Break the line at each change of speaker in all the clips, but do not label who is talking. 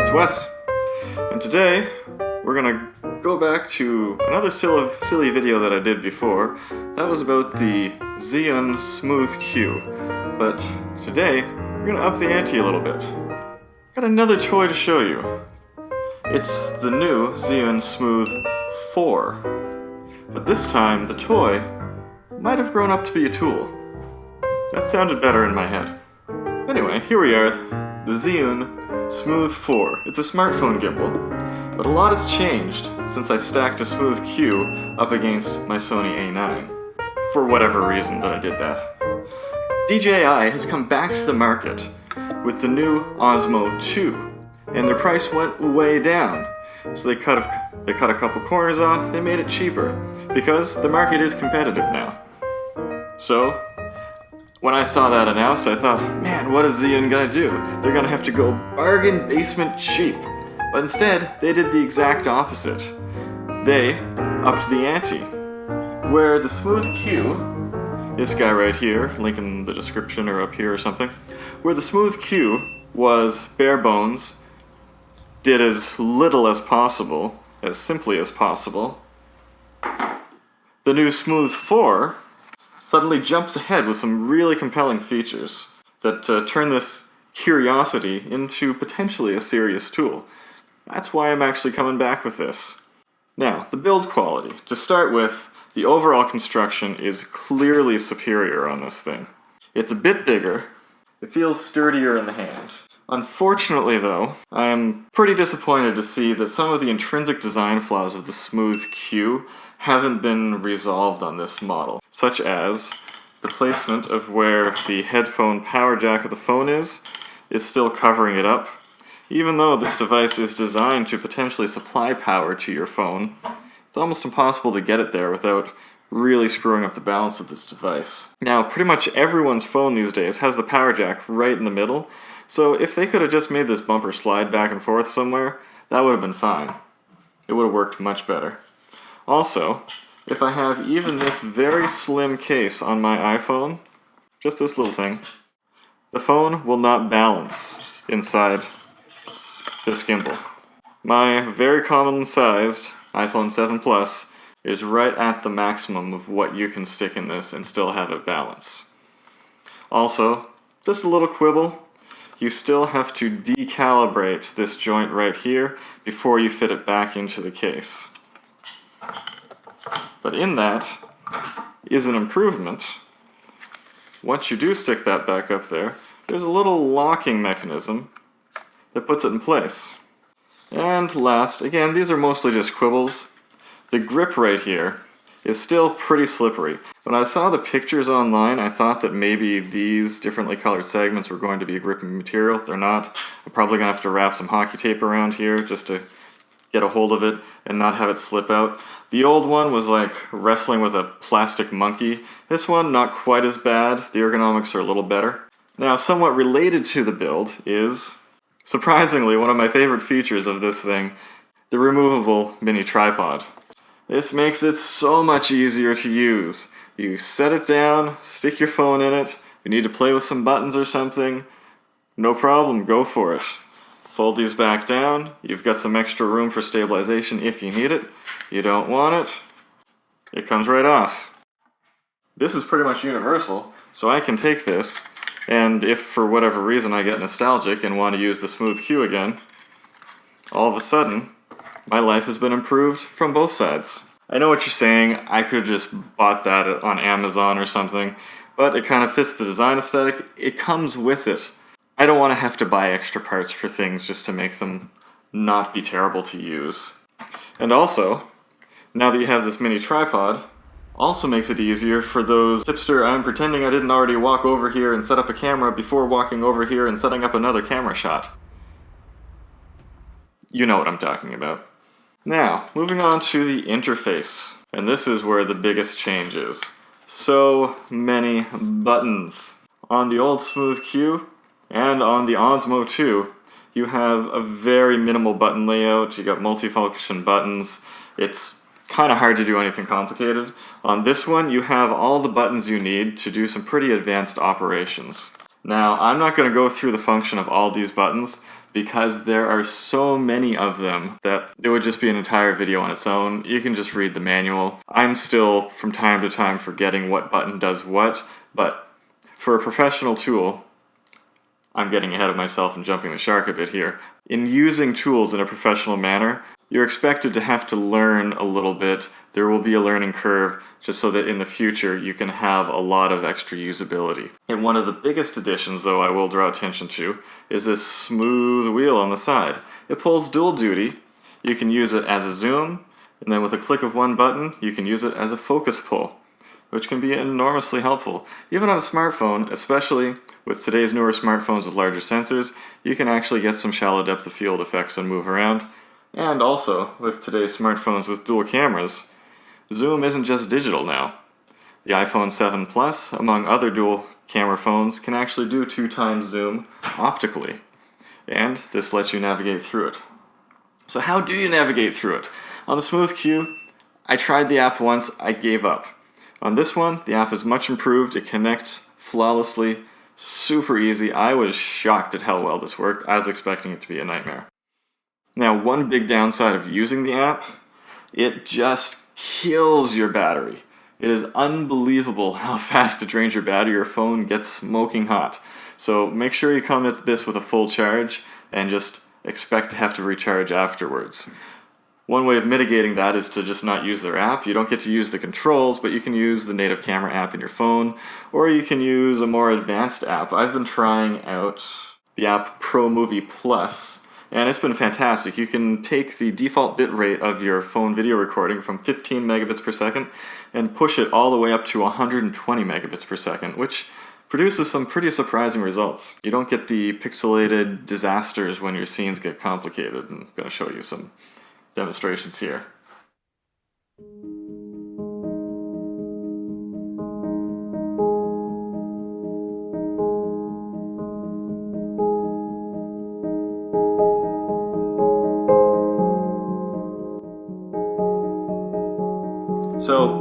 it's Wes, and today we're gonna go back to another silly video that I did before. That was about the Zhiyun Smooth Q, but today we're gonna up the ante a little bit. Got another toy to show you. It's the new Zhiyun Smooth 4, but this time the toy might have grown up to be a tool. That sounded better in my head. Anyway, here we are, the Zhiyun Smooth 4. It's a smartphone gimbal, but a lot has changed since I stacked a Smooth Q up against my Sony A9. For whatever reason that I did that. DJI has come back to the market with the new OSMO 2, and their price went way down. So they cut a couple corners off, they made it cheaper, because the market is competitive now. So, when I saw that announced, I thought, man, what is Zhiyun gonna do? They're gonna have to go bargain basement cheap. But instead, they did the exact opposite. They upped the ante. Where the Smooth Q, this guy right here, link in the description or up here or something, where the Smooth Q was bare bones, did as little as possible, as simply as possible, the new Smooth 4 suddenly jumps ahead with some really compelling features that turn this curiosity into potentially a serious tool. That's why I'm actually coming back with this. Now, the build quality. To start with, the overall construction is clearly superior on this thing. It's a bit bigger, it feels sturdier in the hand. Unfortunately though, I am pretty disappointed to see that some of the intrinsic design flaws of the Smooth Q haven't been resolved on this model, such as the placement of where the headphone power jack of the phone is still covering it up. Even though this device is designed to potentially supply power to your phone, it's almost impossible to get it there without really screwing up the balance of this device. Now, pretty much everyone's phone these days has the power jack right in the middle, so if they could have just made this bumper slide back and forth somewhere, that would have been fine. It would have worked much better. Also, if I have even this very slim case on my iPhone, just this little thing, the phone will not balance inside this gimbal. My very common sized iPhone 7 Plus is right at the maximum of what you can stick in this and still have it balance. Also, just a little quibble, you still have to decalibrate this joint right here before you fit it back into the case. But in that is an improvement. Once you do stick that back up there, there's a little locking mechanism that puts it in place. And last, again, these are mostly just quibbles. The grip right here is still pretty slippery. When I saw the pictures online, I thought that maybe these differently colored segments were going to be a gripping material. They're not. I'm probably going to have to wrap some hockey tape around here just to get a hold of it and not have it slip out. The old one was like wrestling with a plastic monkey. This one, not quite as bad. The ergonomics are a little better. Now, somewhat related to the build is, surprisingly, one of my favorite features of this thing, the removable mini tripod. This makes it so much easier to use. You set it down, stick your phone in it, you need to play with some buttons or something, no problem, go for it. Fold these back down, you've got some extra room for stabilization if you need it. You don't want it, it comes right off. This is pretty much universal, so I can take this, and if for whatever reason I get nostalgic and want to use the Smooth Q again, all of a sudden, my life has been improved from both sides. I know what you're saying, I could have just bought that on Amazon or something, but it kind of fits the design aesthetic, it comes with it. I don't want to have to buy extra parts for things just to make them not be terrible to use. And also, now that you have this mini tripod, also makes it easier for those hipster, I'm pretending I didn't already walk over here and set up a camera before walking over here and setting up another camera shot. You know what I'm talking about. Now, moving on to the interface. And this is where the biggest change is. So many buttons. On the old Smooth Q and on the OSMO 2, you have a very minimal button layout. You got multifunction buttons. It's kind of hard to do anything complicated. On this one, you have all the buttons you need to do some pretty advanced operations. Now, I'm not going to go through the function of all these buttons, because there are so many of them that it would just be an entire video on its own. You can just read the manual. I'm still, from time to time, forgetting what button does what, but for a professional tool, I'm getting ahead of myself and jumping the shark a bit here. In using tools in a professional manner, you're expected to have to learn a little bit. There will be a learning curve just so that in the future you can have a lot of extra usability. And one of the biggest additions, though, I will draw attention to is this smooth wheel on the side. It pulls dual duty. You can use it as a zoom, and then with a click of one button, you can use it as a focus pull, which can be enormously helpful. Even on a smartphone, especially with today's newer smartphones with larger sensors, you can actually get some shallow depth of field effects and move around. And also, with today's smartphones with dual cameras, zoom isn't just digital now. The iPhone 7 Plus, among other dual camera phones, can actually do 2x zoom optically. And this lets you navigate through it. So how do you navigate through it? On the Smooth Q, I tried the app once, I gave up. On this one, the app is much improved, it connects flawlessly, super easy. I was shocked at how well this worked. I was expecting it to be a nightmare. Now, one big downside of using the app, it just kills your battery. It is unbelievable how fast it drains your battery. Your phone gets smoking hot. So make sure you come at this with a full charge and just expect to have to recharge afterwards. One way of mitigating that is to just not use their app. You don't get to use the controls, but you can use the native camera app in your phone, or you can use a more advanced app. I've been trying out the app ProMovie Plus, and it's been fantastic. You can take the default bitrate of your phone video recording from 15 megabits per second and push it all the way up to 120 megabits per second, which produces some pretty surprising results. You don't get the pixelated disasters when your scenes get complicated. I'm going to show you some demonstrations here. So,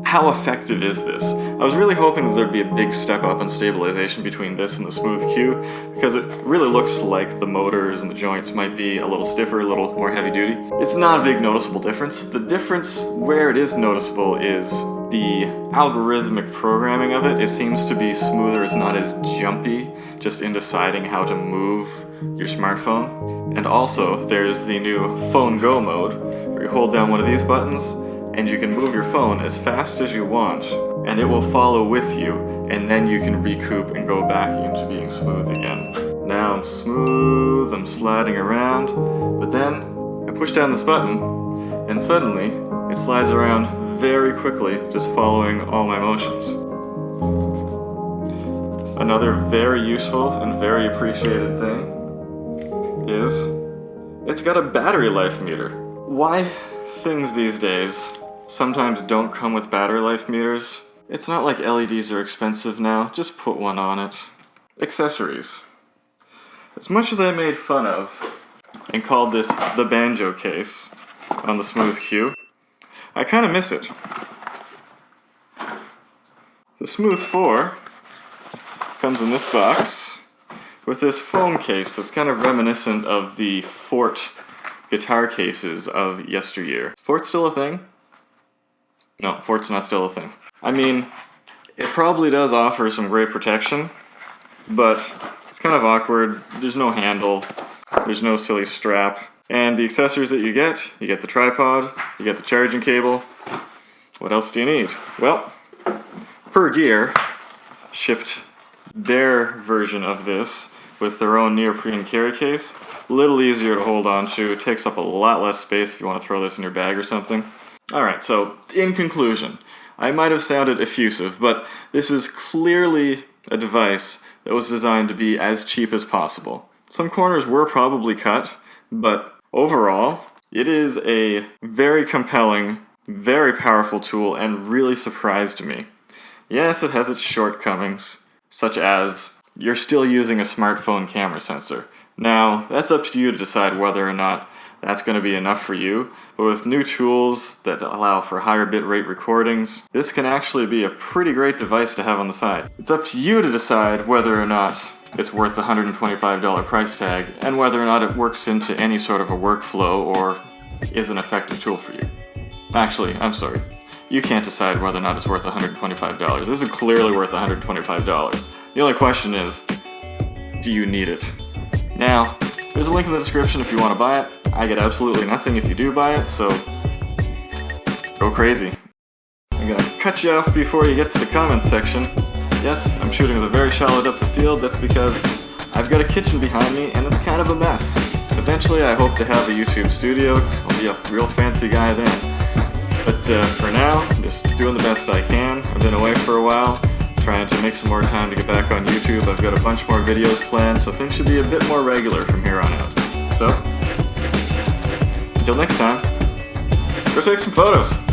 how effective is this? I was really hoping that there'd be a big step up in stabilization between this and the Smooth Q, because it really looks like the motors and the joints might be a little stiffer, a little more heavy duty. It's not a big noticeable difference. The difference where it is noticeable is the algorithmic programming of it. It seems to be smoother, it's not as jumpy, just in deciding how to move your smartphone. And also, there's the new Phone Go mode, where you hold down one of these buttons, and you can move your phone as fast as you want, and it will follow with you, and then you can recoup and go back into being smooth again. Now I'm smooth, I'm sliding around, but then I push down this button, and suddenly it slides around very quickly, just following all my motions. Another very useful and very appreciated thing is it's got a battery life meter. Why things these days sometimes don't come with battery life meters? It's not like LEDs are expensive now, just put one on it. Accessories. As much as I made fun of and called this the banjo case on the Smooth Q, I kind of miss it. The Smooth 4 comes in this box with this foam case that's kind of reminiscent of the Fort guitar cases of yesteryear. Is Fort still a thing? No, Fort's not still a thing. I mean, it probably does offer some great protection, but it's kind of awkward. There's no handle, there's no silly strap, and the accessories that you get the tripod, you get the charging cable. What else do you need? Well, Pergear shipped their version of this with their own neoprene carry case. A little easier to hold on to, it takes up a lot less space if you want to throw this in your bag or something. Alright, so in conclusion, I might have sounded effusive, but this is clearly a device that was designed to be as cheap as possible. Some corners were probably cut, but overall, it is a very compelling, very powerful tool and really surprised me. Yes, it has its shortcomings, such as you're still using a smartphone camera sensor. Now, that's up to you to decide whether or not that's going to be enough for you, but with new tools that allow for higher bitrate recordings, this can actually be a pretty great device to have on the side. It's up to you to decide whether or not it's worth the $125 price tag, and whether or not it works into any sort of a workflow or is an effective tool for you. Actually, I'm sorry. You can't decide whether or not it's worth $125. This is clearly worth $125. The only question is, do you need it? Now, there's a link in the description if you want to buy it. I get absolutely nothing if you do buy it, so go crazy. I'm gonna cut you off before you get to the comments section. Yes, I'm shooting with a very shallow depth of field. That's because I've got a kitchen behind me and it's kind of a mess. Eventually I hope to have a YouTube studio. I'll be a real fancy guy then. But for now, I'm just doing the best I can. I've been away for a while, trying to make some more time to get back on YouTube. I've got a bunch more videos planned, so things should be a bit more regular from here on out. So, until next time, go take some photos!